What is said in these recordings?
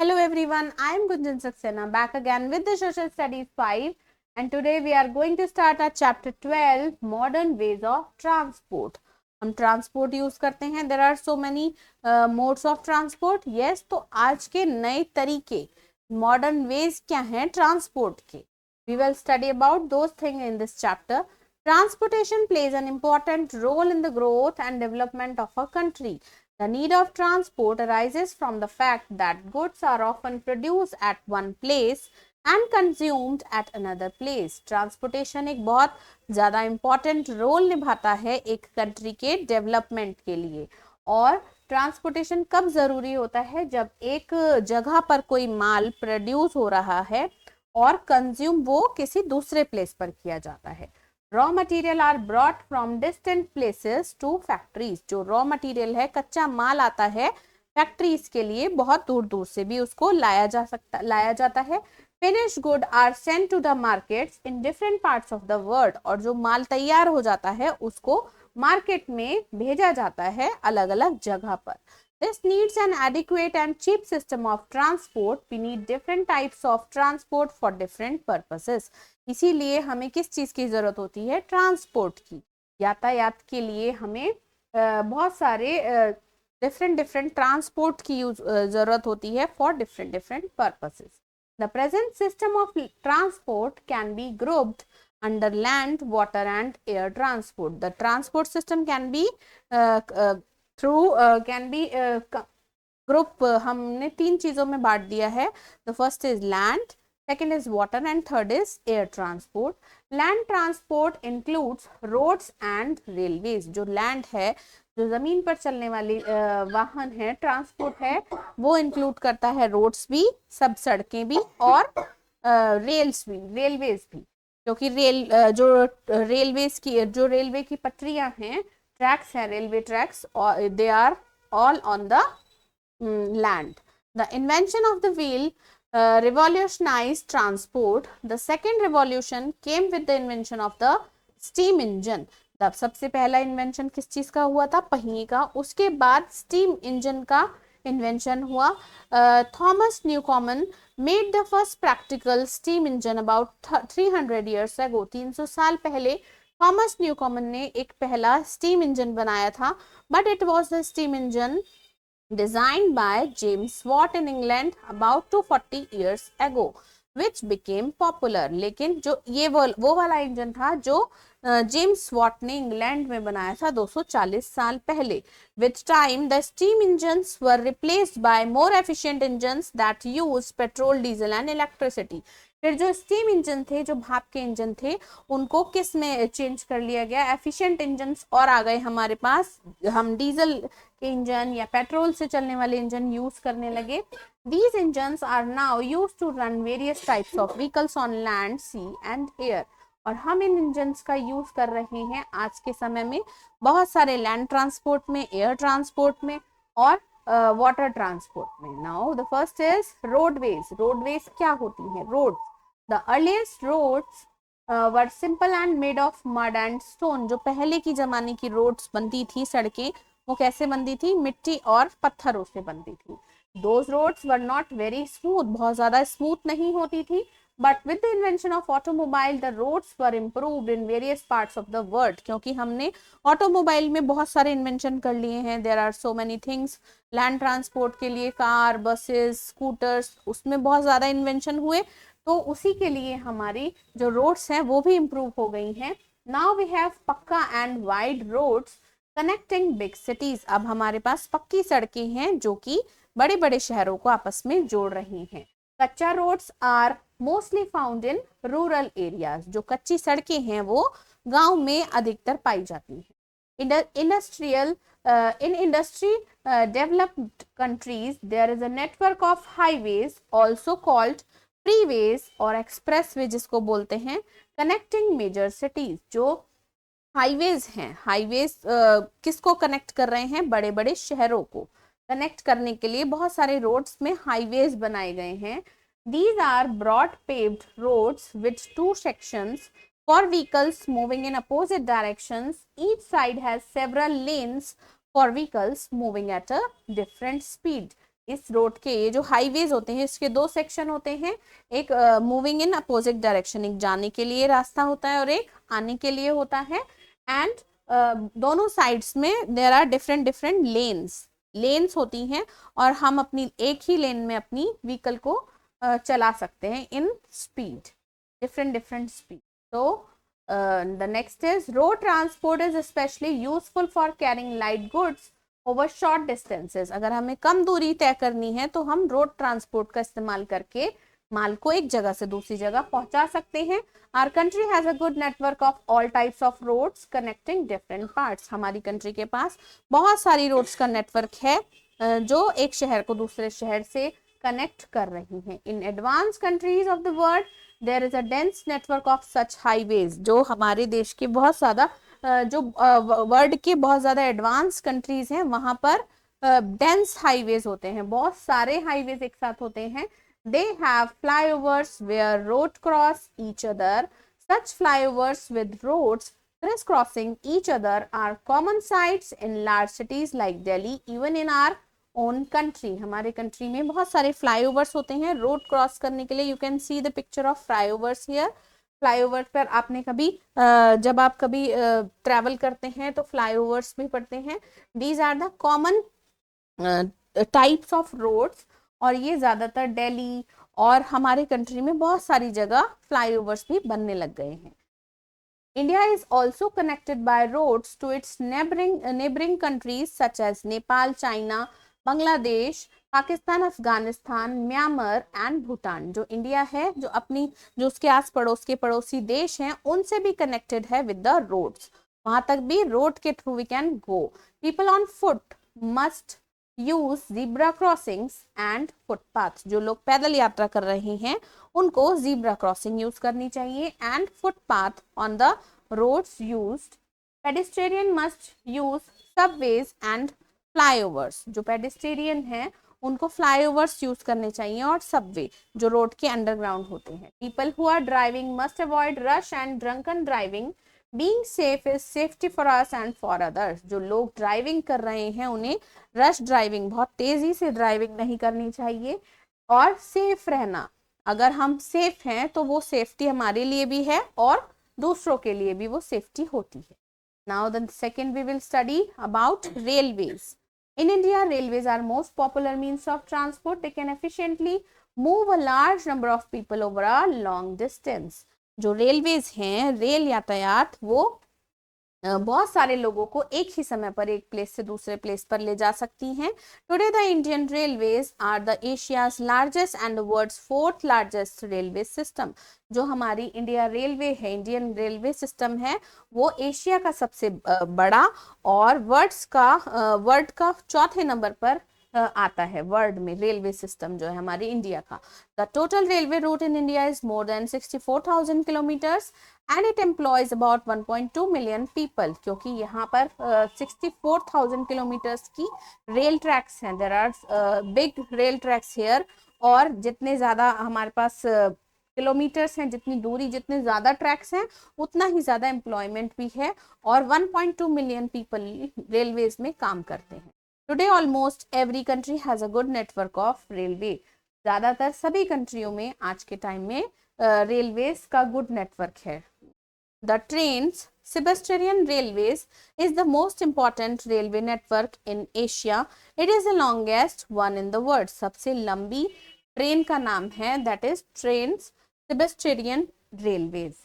Hello everyone, I am Gunjan Saxena back again with the Social Studies 5 and today we are going to start our chapter 12 Modern Ways of Transport. हम transport use करते हैं. There are so many modes of transport. Yes, तो आज के नए तरीके modern ways क्या हैं ट्रांसपोर्ट के. We will study about those thing in this chapter. Transportation plays an important role in the growth and development of a country. The need of transport arises from the fact that goods are often produced at one place and consumed at another place. Transportation एक बहुत ज़्यादा important role निभाता है एक country के development के लिए. और ट्रांसपोर्टेशन कब ज़रूरी होता है? जब एक जगह पर कोई माल प्रोड्यूस हो रहा है और कंज्यूम वो किसी दूसरे प्लेस पर किया जाता है. Raw material are brought from distant places to factories. जो रॉ मटेरियल है, कच्चा माल आता है फैक्ट्रीज के लिए, बहुत दूर दूर से भी उसको लाया जाता है. Finish good are sent to the markets in different parts of the world. और जो माल तैयार हो जाता है उसको मार्केट में भेजा जाता है अलग अलग जगह पर. This needs an adequate and cheap system of transport. We need different types of transport for different purposes. इसीलिए हमें किस चीज की जरूरत होती है? ट्रांसपोर्ट की. यातायात के लिए हमें बहुत सारे डिफरेंट ट्रांसपोर्ट की जरूरत होती है for different purposes. The present system of transport can be grouped under land, water and air transport. The transport system can be group हमने तीन चीजों में बांट दिया है. The first is land, second is water and third is air transport. Land transport includes roads and railways. जो land है, जो जमीन पर चलने वाली वाहन है, ट्रांसपोर्ट है, वो इंक्लूड करता है रोड्स भी, सब सड़कें भी और रेल्स भी, रेलवेज भी. क्योंकि जो रेलवे की पटरियां हैं, ट्रैक्स हैं, railway tracks, they are all on the land. The invention of the wheel revolutionized transport. The second revolution came with the invention of the steam engine. तब सबसे पहला इन्वेंशन किस चीज का हुआ था? पहिए का. उसके बाद स्टीम इंजन का इन्वेंशन हुआ. Thomas Newcomen made the first practical steam engine about 300 years ago. 300 साल पहले थॉमस न्यूकॉमन ने एक पहला स्टीम इंजन बनाया था. But it was the steam engine designed by James Watt in England about 240 years ago, which became popular. लेकिन जो ये वो वाला इंजन था जो जेम्स वॉट ने इंग्लैंड में बनाया था 240 साल पहले. With time, the steam engines were replaced by more efficient engines that used petrol, diesel and electricity. फिर जो स्टीम इंजन थे, जो भाप के इंजन थे, उनको किस में चेंज कर लिया गया? एफिशिएंट इंजन और आ गए हमारे पास. हम डीजल के इंजन या पेट्रोल से चलने वाले इंजन यूज करने लगे. These engines are now used to run various types of vehicles on land, sea and air. और हम इन इंजन्स का यूज कर रहे हैं आज के समय में बहुत सारे लैंड ट्रांसपोर्ट में, एयर ट्रांसपोर्ट में और वाटर ट्रांसपोर्ट में. Now the first is roadways. Roadways क्या होती है? Road. The earliest roads were simple and made of mud and stone. जो पहले की जमाने की रोड्स बनती थी, सड़कें, वो कैसे बनती थी? मिट्टी और पत्थरों से बनती थी. Those roads were not very smooth. बहुत ज़्यादा स्मूथ नहीं होती थी. But with the invention of automobile, the roads were improved in various parts of the world. क्योंकि हमने ऑटोमोबाइल में बहुत सारे इन्वेंशन कर लिए हैं. There are so many things. Land transport के लिए कार, बसेस, स्कूटर्स, उसमें बहुत ज़्यादा इन्वेंशन हुए. तो उसी के लिए हमारी जो रोड्स हैं वो भी इम्प्रूव हो गई हैं. Now we have pucca and wide roads connecting big cities. अब हमारे पास पक्की सड़कें हैं जो कि बड़े बड़े शहरों को आपस में जोड़ रही हैं. Kutcha roads are mostly found in rural areas. जो कच्ची सड़कें हैं वो गांव में अधिकतर पाई जाती हैं. Industrial in industry developed countries there is a network of highways also called freeways और expressway जिसको बोलते हैं, connecting major cities. जो हाईवेज हैं, हाईवेज किसको कनेक्ट कर रहे हैं? बड़े बड़े शहरों को कनेक्ट करने के लिए बहुत सारे रोड्स में हाईवेज बनाए गए हैं. These are broad paved roads with two sections for vehicles moving in opposite directions. Each side has several lanes for vehicles moving at a different speed. इस रोड के, ये जो हाईवेज होते हैं इसके दो सेक्शन होते हैं, एक मूविंग इन अपोजिट डायरेक्शन, एक जाने के लिए रास्ता होता है और एक आने के लिए होता है। एंड दोनों साइड्स में there are different different lanes होती हैं और हम अपनी एक ही लेन में अपनी व्हीकल को चला सकते हैं इन स्पीड, डिफरेंट स्पीड। तो the next is road transport is especially useful for carrying light goods over short distances। अगर हमें कम दूरी तय करनी है तो हम रोड ट्रांसपोर्ट का इस्तेमाल करके माल को एक जगह से दूसरी जगह पहुंचा सकते हैं। Our country has a good network of all types of roads connecting different parts। हमारी कंट्री के पास बहुत सारी रोड्स का नेटवर्क है जो एक शहर को दूसरे शहर से कनेक्ट कर रही हैं। In advance countries of the world there is a dense network of such highways. जो हमारे देश के बहुत ज्यादा जो वर्ल्ड के बहुत ज्यादा एडवांस कंट्रीज हैं वहां पर डेंस हाईवेज होते हैं, बहुत सारे हाईवेज एक साथ होते हैं। They have flyovers where road cross each other. Such flyovers with roads crisscrossing each other are common sights in large cities like Delhi, even in our own country. हमारे country में बहुत सारे फ्लाईओवर्स होते हैं रोड क्रॉस करने के लिए। You can see the picture of flyovers here. Flyover पर आपने कभी जब आप कभी ट्रैवल करते हैं तो फ्लाईओवर्स भी पढ़ते हैं। These are the common types of roads और ये ज्यादातर दिल्ली और हमारे कंट्री में बहुत सारी जगह फ्लाईओवर्स भी बनने लग गए हैं। India is also connected by roads to its neighboring countries such as Nepal, China, Bangladesh, Pakistan, Afghanistan, Myanmar and Bhutan. जो इंडिया है जो उसके आस पड़ोस के पड़ोसी देश हैं उनसे भी कनेक्टेड है विद द रोड्स। वहां तक भी रोड के through we can go. People on foot must use zebra crossings and footpath. जो लोग पैदल यात्रा कर रहे हैं उनको जीब्रा क्रॉसिंग यूज करनी चाहिए and footpath on the roads used. Pedestrian must use subways and flyovers. जो पेडेस्ट्रियन हैं उनको फ्लाईओवर्स यूज करने चाहिए और सबवे जो रोड के अंडरग्राउंड होते हैं। People who are driving must avoid rush and drunken driving. Being safe is safety for us and for others. जो लोग ड्राइविंग कर रहे हैं उन्हें रश ड्राइविंग, बहुत तेजी से ड्राइविंग नहीं करनी चाहिए और सेफ रहना। अगर हम सेफ हैं तो वो सेफ्टी हमारे लिए भी है और दूसरों के लिए भी वो सेफ्टी होती है। Now the second we will study about railways. In India, railways are most popular means of transport. They can efficiently move a large number of people over a long distance. जो railways हैं, rail यातायात, वो बहुत सारे लोगों को एक ही समय पर एक प्लेस से दूसरे प्लेस पर ले जा सकती हैं। Today the Indian railways are the Asia's largest and the world's fourth largest railway system. जो हमारी इंडिया रेलवे है, इंडियन रेलवे सिस्टम है, वो एशिया का सबसे बड़ा और वर्ल्ड का चौथे नंबर पर आता है वर्ल्ड में रेलवे सिस्टम जो है हमारी इंडिया का। The total railway route in India is more than 64,000 kilometres and it employs about 1.2 million people. क्योंकि यहाँ पर 64,000 किलोमीटर्स की रेल ट्रैक्स हैं, there are big rail tracks here. और जितने ज्यादा हमारे पास किलोमीटर्स हैं, जितनी दूरी, जितने ज्यादा ट्रैक्स हैं, उतना ही ज्यादा एम्प्लॉयमेंट भी है और 1.2 मिलियन पीपल रेलवेज में काम करते हैं। Today almost every country has a good network of railway. ज्यादातर सभी कंट्रियों में आज के टाइम में रेलवेज का गुड नेटवर्क है। The trains Sebastian Railways is the most important railway network in Asia. It is the longest one in the world. सबसे लंबी ट्रेन का नाम है that is Trains Sebastian Railways.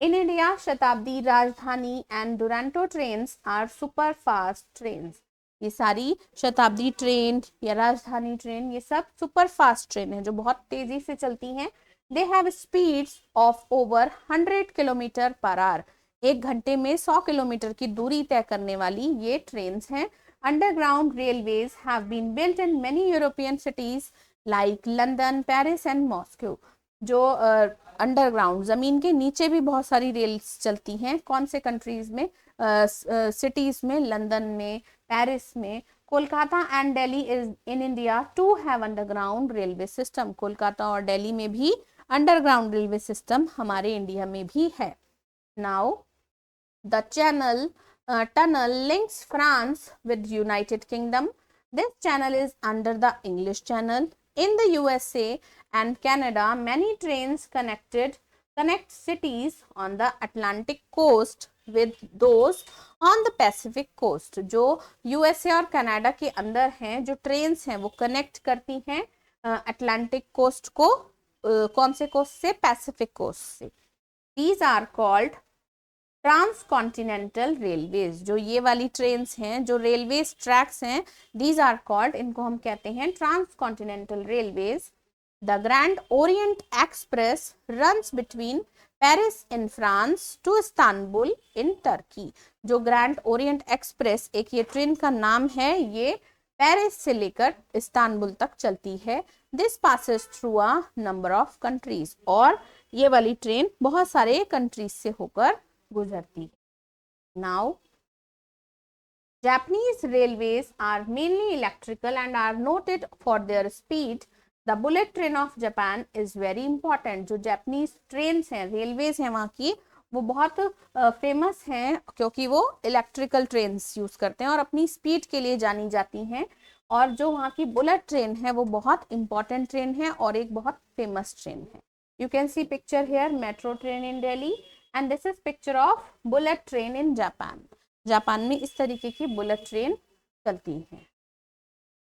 In India, शताब्दी, राजधानी and Duronto trains are super fast trains. ये सारी शताब्दी ट्रेन या राजधानी ट्रेन ये सब सुपर फास्ट ट्रेन है जो बहुत तेजी से चलती हैं। They have speeds of over 100 kilometre per hour. एक घंटे में 100 किलोमीटर की दूरी तय करने वाली ये ट्रेन्स हैं। Underground railways have been built in many European cities like London, Paris and Moscow. जो अंडरग्राउंड जमीन के नीचे भी बहुत सारी रेल्स चलती हैं। कौन से कंट्रीज में? सिटीज में, लंदन में, पेरिस में। Kolkata and Delhi is in India too have underground railway system. Kolkata और दिल्ली में भी अंडरग्राउंड रेलवे सिस्टम हमारे इंडिया में भी है। Now the tunnel links France with United Kingdom. This channel is under the English Channel. In the USA and Canada, many trains connect cities on the Atlantic coast with those on the Pacific coast. जो USA और Canada के अंदर हैं, जो trains हैं वो connect करती हैं अटलांटिक कोस्ट को कौन से कोस्ट से? पैसिफिक कोस्ट से. These are called transcontinental railways. जो ये वाली ट्रेन्स हैं, जो रेलवेज ट्रैक्स हैं, दीज आर कॉल्ड, इनको हम कहते हैं transcontinental railways. The Grand Orient Express runs between Paris in France to Istanbul in Turkey. जो ग्रैंड ओरिएंट एक्सप्रेस, एक ये ट्रेन का नाम है, ये पेरिस से लेकर इस्तांबुल तक चलती है. This passes through a number of countries. और ये वाली ट्रेन बहुत सारे कंट्रीज से होकर गुजरती है. Now, Japanese railways are mainly electrical and are noted for their speed. The bullet train of Japan is very important. जो Japanese trains हैं, railways हैं वहाँ की, वो बहुत फेमस हैं क्योंकि वो इलेक्ट्रिकल ट्रेन्स यूज करते हैं और अपनी स्पीड के लिए जानी जाती हैं. और जो वहाँ की बुलेट ट्रेन है वो बहुत इंपॉर्टेंट ट्रेन है और एक बहुत फेमस ट्रेन है. You can see picture here, metro train in Delhi. And this is picture of bullet train in Japan. Japan में इस तरीके की बुलेट ट्रेन चलती है.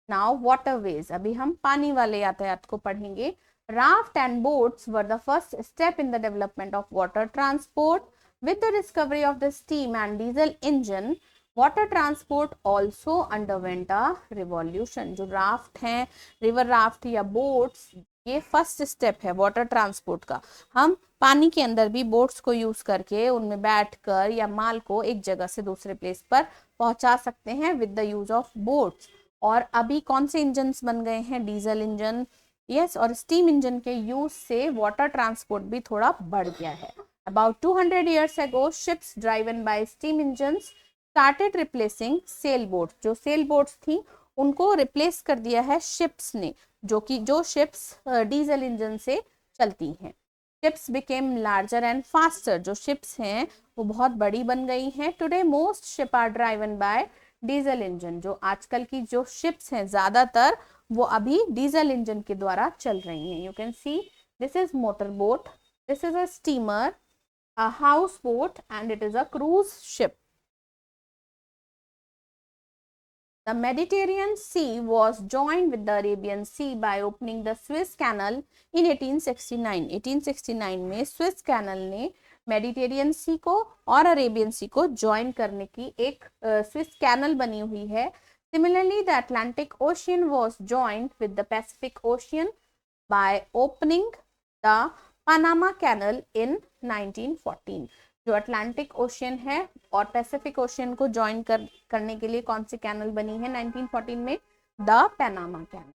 Now waterways. अभी हम पानी वाले यातायात को पढ़ेंगे. Raft and boats were the first step in the development of water transport. With the discovery of the steam and diesel engine, water transport also underwent a revolution. जो राफ्ट हैं, river raft या boats, ये first step है water transport का. हम पानी के अंदर भी बोट्स को यूज करके उनमें बैठकर या माल को एक जगह से दूसरे प्लेस पर पहुंचा सकते हैं with the use of boats. और अभी कौन से इंजन बन गए हैं? Diesel engine, yes. और स्टीम इंजन के यूज से वाटर ट्रांसपोर्ट भी थोड़ा बढ़ गया है. About 200 years ago, ships driven by steam engines started replacing sail boats. जो सेल बोट्स थी उनको रिप्लेस कर दिया है शिप्स ने, जो शिप्स डीजल इंजन से चलती हैं. Ships became larger and faster. जो शिप्स हैं वो बहुत बड़ी बन गई हैं. Today most ship are driven by diesel engine. जो आजकल की जो शिप्स हैं ज्यादातर वो अभी डीजल इंजन के द्वारा चल रही हैं. You can see this is motor boat, this is a steamer, a house boat and it is a cruise ship. The Mediterranean Sea was joined with the Arabian Sea by opening the Suez Canal in 1869. 1869 में Swiss canal ने Mediterranean सी को और Arabian सी को join करने की एक Swiss canal बनी हुई है. Similarly, the Atlantic Ocean was joined with the Pacific Ocean by opening the Panama Canal in 1914. जो अटलांटिक ओशियन है और पैसिफिक ओशियन को ज्वाइन करने के लिए कौन सी कैनल बनी है 1914 में? The Panama canal.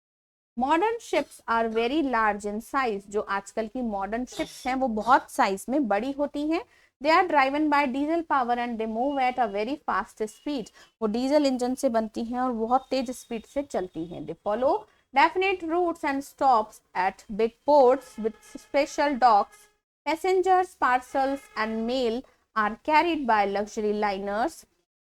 Modern ships are very large in size. जो आजकल की मॉडर्न शिप्स हैं वो बहुत साइज में बड़ी होती हैं. They are driven by diesel power and they move at a very fast speed. वो डीजल इंजन से बनती हैं और बहुत तेज स्पीड से चलती हैं. They follow definite routes and stops at big ports with special docks. Passengers, parcels and mail are carried by luxury liners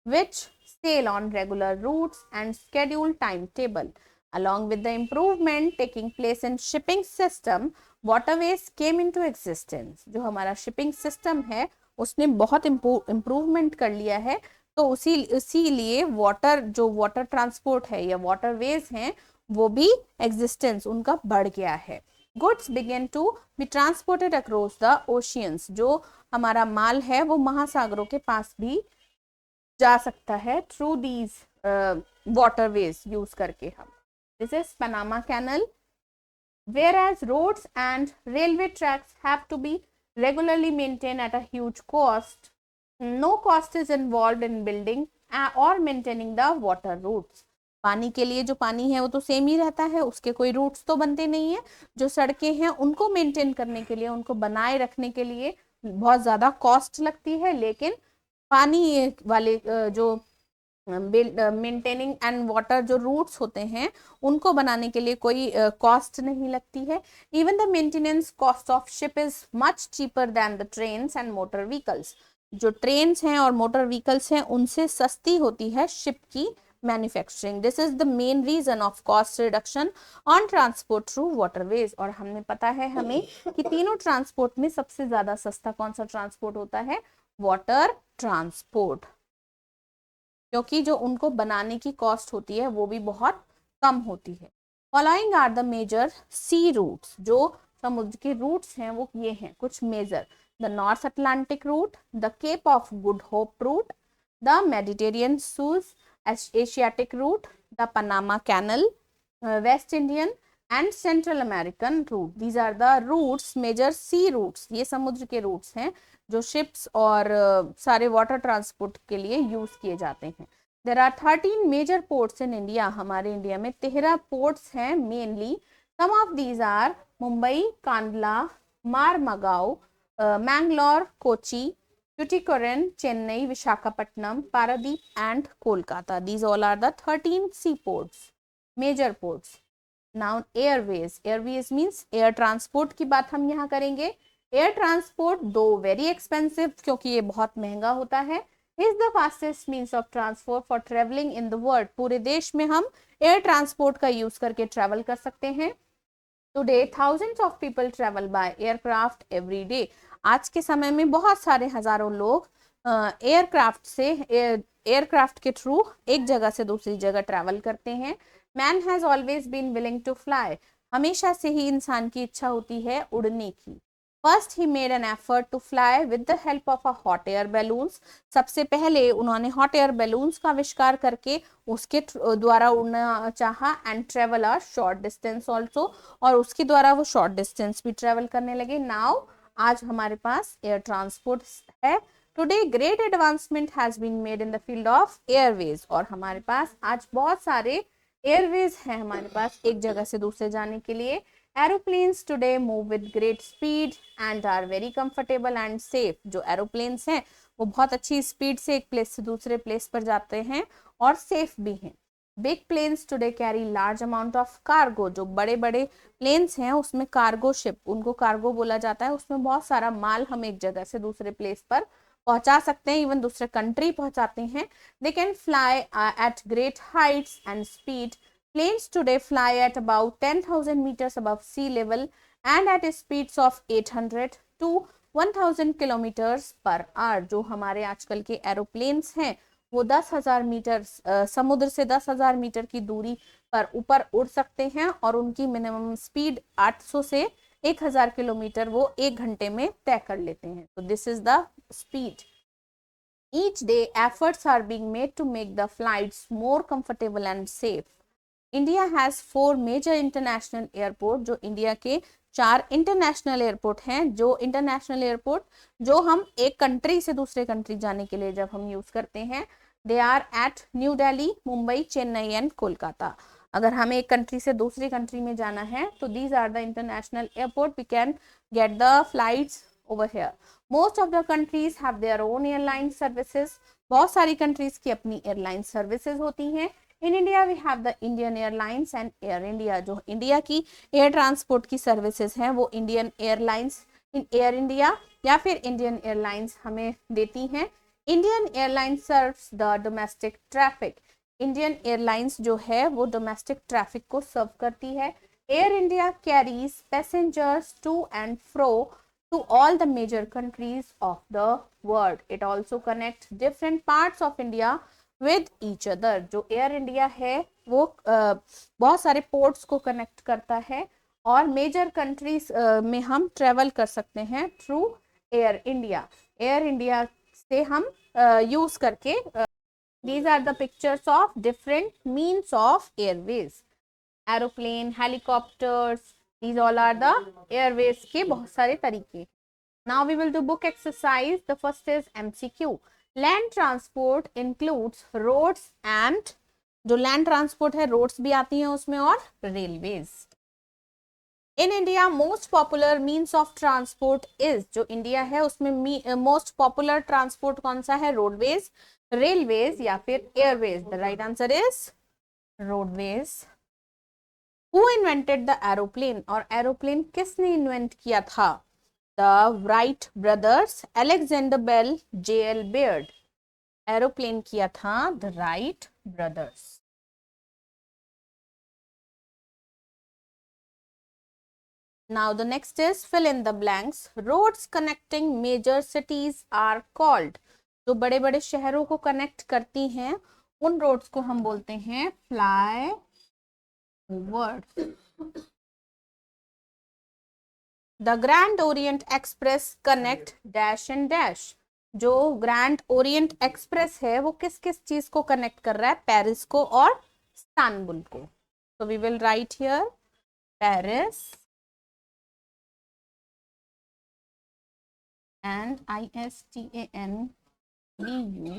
which sail on regular routes and scheduled timetable. Along with the improvement taking place in shipping system, waterways came into existence. जो हमारा shipping system है उसने बहुत improvement कर लिया है. तो इसीलिए वाटर ट्रांसपोर्ट है या वाटरवेज हैं वो भी एग्जिस्टेंस उनका बढ़ गया है. Goods began to be transported across the oceans. जो हमारा माल है वो महासागरों के पास भी जा सकता है through these waterways यूज करके हम. This is Panama Canal. Whereas roads and railway tracks have to be regularly maintained at a huge cost, no cost is involved in building or maintaining the water routes. पानी के लिए जो पानी है वो तो सेम ही रहता है, उसके कोई रूट्स तो बनते नहीं है. जो सड़कें हैं उनको मेंटेन करने के लिए, उनको बनाए रखने के लिए बहुत ज़्यादा कॉस्ट लगती है. लेकिन पानी वाले जो मेंटेनिंग एंड वाटर जो रूट्स होते हैं उनको बनाने के लिए कोई कॉस्ट नहीं लगती है. Even the maintenance cost of ship is much cheaper than the trains and motor vehicles. जो ट्रेन्स हैं और मोटर व्हीकल्स हैं उनसे सस्ती होती है शिप की manufacturing. This is the main reason of cost reduction on transport through waterways. और हमने पता है हमें कि तीनों ट्रांसपोर्ट में सबसे ज्यादा सस्ता कौन सा ट्रांसपोर्ट होता है, वाटर ट्रांसपोर्ट, क्योंकि जो उनको बनाने की कॉस्ट होती है वो भी बहुत कम होती है। Following are the major sea routes, जो समुद्र के रूट्स हैं वो ये हैं कुछ major, the North Atlantic route, the Cape of Good Hope route, the Mediterranean Suez, Asiatic route, the Panama canal, West Indian and Central American route. These are the routes, major sea routes, ये समुद्र के routes हैं जो ships और सारे water transport के लिए use किए जाते हैं। There are 13 major ports in India, हमारे इंडिया में 13 पोर्ट्स हैं mainly. Some of these are Mumbai, Kandla, Mormugao, Mangalore, Kochi, Tuticorin, Chennai, Visakhapatnam, Paradip and Kolkata. These all are the 13 seaports, major ports. Now airways. Airways means air transport की बात हम यहाँ करेंगे. Air transport दो very expensive क्योंकि ये बहुत महंगा होता है. Is the fastest means of transport for traveling in the world. पूरे देश में हम air transport का use करके travel कर सकते हैं. Today thousands of people travel by aircraft every day. आज के समय में बहुत सारे हजारों लोग एयरक्राफ्ट के थ्रू एक जगह से दूसरी जगह ट्रैवल करते हैं. Man has always been willing to fly, हमेशा से ही इंसान की इच्छा होती है उड़ने की. First he made an effort to fly with the help of a hot air balloons. सबसे पहले उन्होंने हॉट एयर बैलून्स का आविष्कार करके उसके द्वारा उड़ना चाहा. And travel a short distance also, और उसके द्वारा वो शॉर्ट डिस्टेंस भी ट्रेवल करने लगे. नाउ आज हमारे पास एयर ट्रांसपोर्ट है. Today great advancement has been made in the field of airways, और हमारे पास आज बहुत सारे एयरवेज हैं हमारे पास एक जगह से दूसरे जाने के लिए. Aeroplanes today move with great speed and are very comfortable and safe. जो एरोप्लेन्स हैं वो बहुत अच्छी स्पीड से एक प्लेस से दूसरे प्लेस पर जाते हैं और सेफ भी हैं. Big planes today carry large amount of cargo. जो बड़े बड़े प्लेन्स हैं उसमें कार्गो शिप, उनको कार्गो बोला जाता है, उसमें बहुत सारा माल हम एक जगह से दूसरे प्लेस पर पहुंचा सकते हैं, इवन दूसरे कंट्री पहुंचाते हैं. They can fly at great heights and speed. Planes today fly at about 10,000 meters above sea level and at speeds of 800 to 1,000 kilometers per hour. जो हमारे आजकल के एरोप्लेन्स हैं वो 10,000 मीटर समुद्र से 10,000 मीटर की दूरी पर ऊपर उड़ सकते हैं और उनकी मिनिमम स्पीड 800 से 1,000 किलोमीटर वो एक घंटे में तय कर लेते हैं. तो this is the speed. Each day efforts are being made to make the flights more comfortable and safe. India has 4 major international airport. जो इंडिया के 4 इंटरनेशनल एयरपोर्ट हैं, जो इंटरनेशनल एयरपोर्ट जो हम एक कंट्री से दूसरे कंट्री जाने के लिए जब हम यूज करते हैं, they are at New Delhi, Mumbai, Chennai and Kolkata. अगर हमें एक कंट्री से दूसरी कंट्री में जाना है तो these are the international airport. We can get the flights over here. Most of the countries have their own airline services. बहुत सारी कंट्रीज की अपनी एयरलाइन सर्विसेज होती हैं. In India we have the Indian Airlines and Air India. जो India की air transport की services हैं वो इंडियन एयरलाइंस, एयर इंडिया या फिर इंडियन एयरलाइंस हमें देती हैं. Indian airlines serves the domestic traffic. Indian airlines जो है वो डोमेस्टिक ट्रैफिक को सर्व करती है. Air India carries passengers to and fro to all the major countries of the world. It also connects different parts of India with each other. जो air India है वो बहुत सारे पोर्ट्स को connect करता है और मेजर कंट्रीज में हम ट्रेवल कर सकते हैं through air India. Air India से हम यूज करके these are the pictures of different means of airways. Aeroplane, helicopters, these all are the airways के बहुत सारे तरीके. Now we will do book exercise. The first is MCQ. Land transport includes roads and जो land transport है roads भी आती हैं उसमें और railways. In India most popular means of transport is, जो इंडिया है उसमें most popular transport कौन सा है, roadways, railways या फिर airways. The right answer is roadways. Who invented the aeroplane? और एरोप्लेन किसने इन्वेंट किया था? The Wright brothers, Alexander Bell, J.L. Baird. Aeroplane किया था the Wright brothers. Now the next is fill in the blanks. Roads connecting major cities are called. जो बड़े बड़े शहरों को कनेक्ट करती हैं उन रोड्स को हम बोलते हैं fly overs. The Grand Orient express connect dash and dash. जो ग्रैंड ओरिएंट एक्सप्रेस है वो किस किस चीज को कनेक्ट कर रहा है? पेरिस को और इस्तांबुल को. तो we will write here Paris and ISTANBU.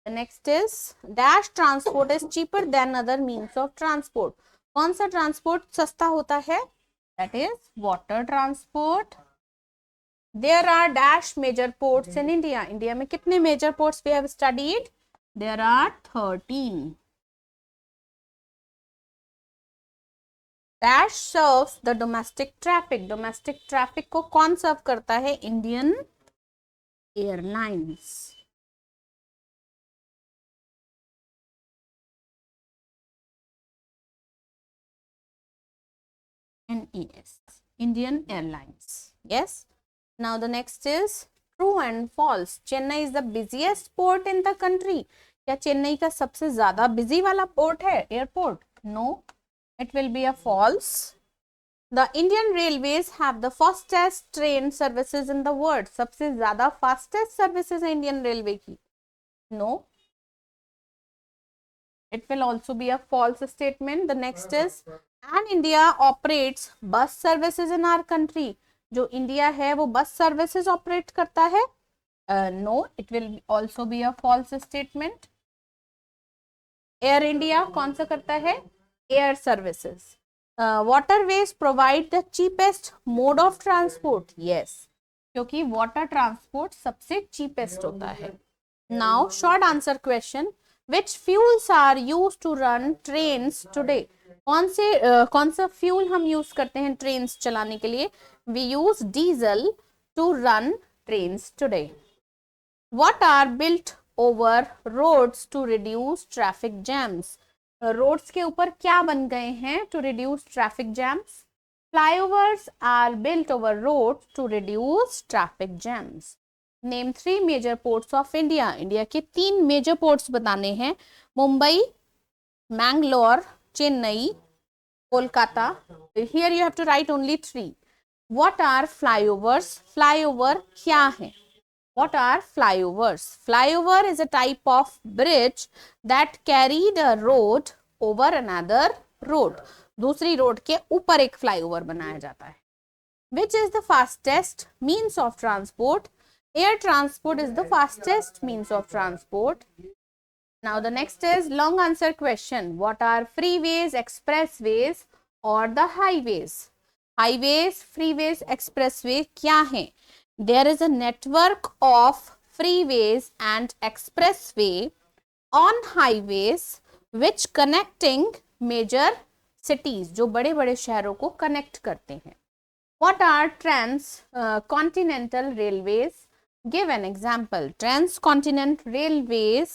The next is dash transport is cheaper than other means of transport. कौन सा ट्रांसपोर्ट सस्ता होता है? That is water transport. There are dash major ports in India. India में कितने major ports we have studied? There are 13. Dash serves the domestic traffic. Domestic traffic को कौन सर्व करता है? Indian Airlines. NAS. Indian Airlines. Yes. Now the next is true and false. Chennai is the busiest port in the country. क्या चेन्नई का सबसे ज्यादा busy वाला port है airport? No. It will be a false. The Indian Railways have the fastest train services in the world. सबसे ज्यादा fastest services है Indian Railway की? No. It will also be a false statement. The next is and India operates bus services in our country. जो India है वो bus services operate करता है? No. It will also be a false statement. Air India कौन सा करता है? Air services. Waterways provide the cheapest mode of transport. Yes, क्योंकि वाटर ट्रांसपोर्ट सबसे चीपेस्ट होता है. Now short answer question. Which fuels are use to run trains today? कौन सा फ्यूल हम यूज करते हैं ट्रेन्स चलाने के लिए? We use diesel to run trains today. What are built over roads to reduce traffic jams? Roads के ऊपर क्या बन गए हैं to reduce traffic jams? Flyovers are built over roads to reduce traffic jams. Name 3 major ports of India. India के 3 major ports बताने हैं. Mumbai, Mangalore, Chennai, Kolkata. Here you have to write only 3. What are flyovers? Flyover क्या है? What are flyovers? Flyover is a type of bridge that carried a road over another road. दूसरी road के ऊपर एक flyover बनाया जाता है. Which is the fastest means of transport? Air transport is the fastest means of transport. Now the next is long answer question. What are freeways, expressways or the highways? Highways, freeways, expressway क्या है? There is a network of freeways and expressway on highways which connecting major cities. जो बड़े बड़े शहरों को connect करते हैं. What are transcontinental railways? Give an example. Transcontinental railways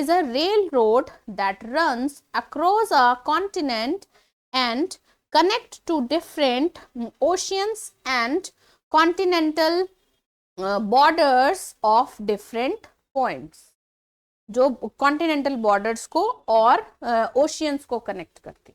is a railroad that runs across a continent and connect to different oceans and continental borders of different points. जो continental borders को और oceans को connect करती.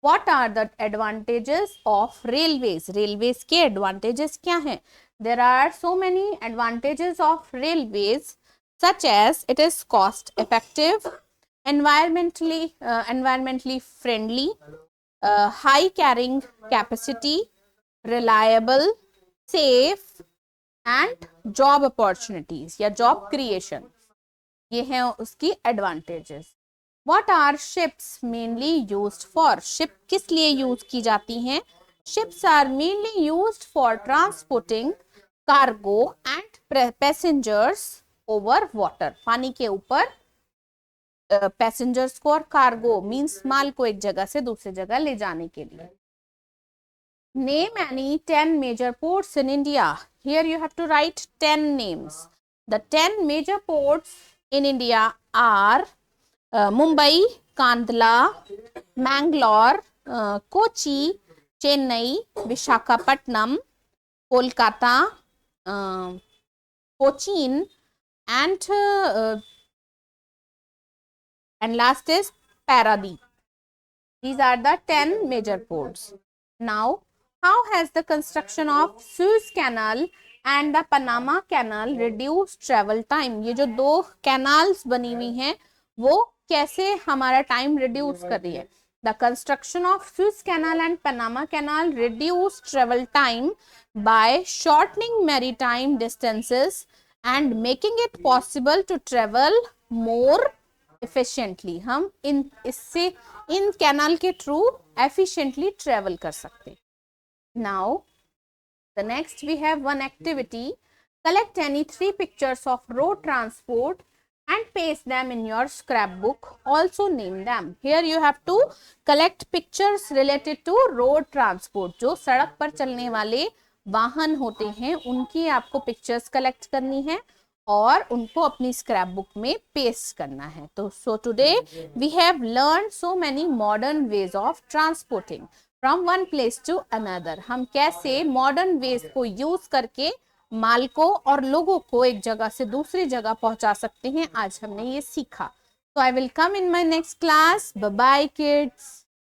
What are the advantages of railways? Railways के advantages क्या हैं? There are so many advantages of railways such as it is cost effective, environmentally friendly, high carrying capacity, reliable, safe and job opportunities या job creation. ये हैं उसकी advantages. What are ships mainly used for? Ship किस लिए use की जाती हैं? Ships are mainly used for transporting cargo and passengers over water. पानी के ऊपर passengers को और cargo means माल को एक जगह से दूसरी जगह ले जाने के लिए. Name any 10 major ports in India. Here you have to write 10 names. The 10 major ports in India are Mumbai, Kandla, Mangalore, Kochi, Chennai, Visakhapatnam, Kolkata, Cochin, and last is Paradeep. These are the 10 major ports. Now, how has the construction of Suez Canal and the Panama Canal reduced travel time? ये जो दो canals बनी हुई हैं वो कैसे हमारा time reduce कर रही है? The construction of Suez Canal and Panama Canal reduced travel time by shortening maritime distances and making it possible to travel more efficiently. हम इन कैनाल के थ्रू एफिशिएंटली ट्रेवल कर सकते. Now the next we have one activity. Collect any 3 pictures of road transport and paste them in your scrapbook. Also name them. Here you have to collect pictures related to road transport. जो सड़क पर चलने वाले वाहन होते हैं उनकी आपको पिक्चर्स कलेक्ट करनी है और उनको अपनी स्क्रैप बुक में पेस्ट करना है. तो so today we have learn so many modern ways of transporting from one place to another. हम कैसे मॉडर्न वेज को यूज करके माल को और लोगों को एक जगह से दूसरी जगह पहुंचा सकते हैं, आज हमने ये सीखा. So I will come in my next class. Bye bye kids.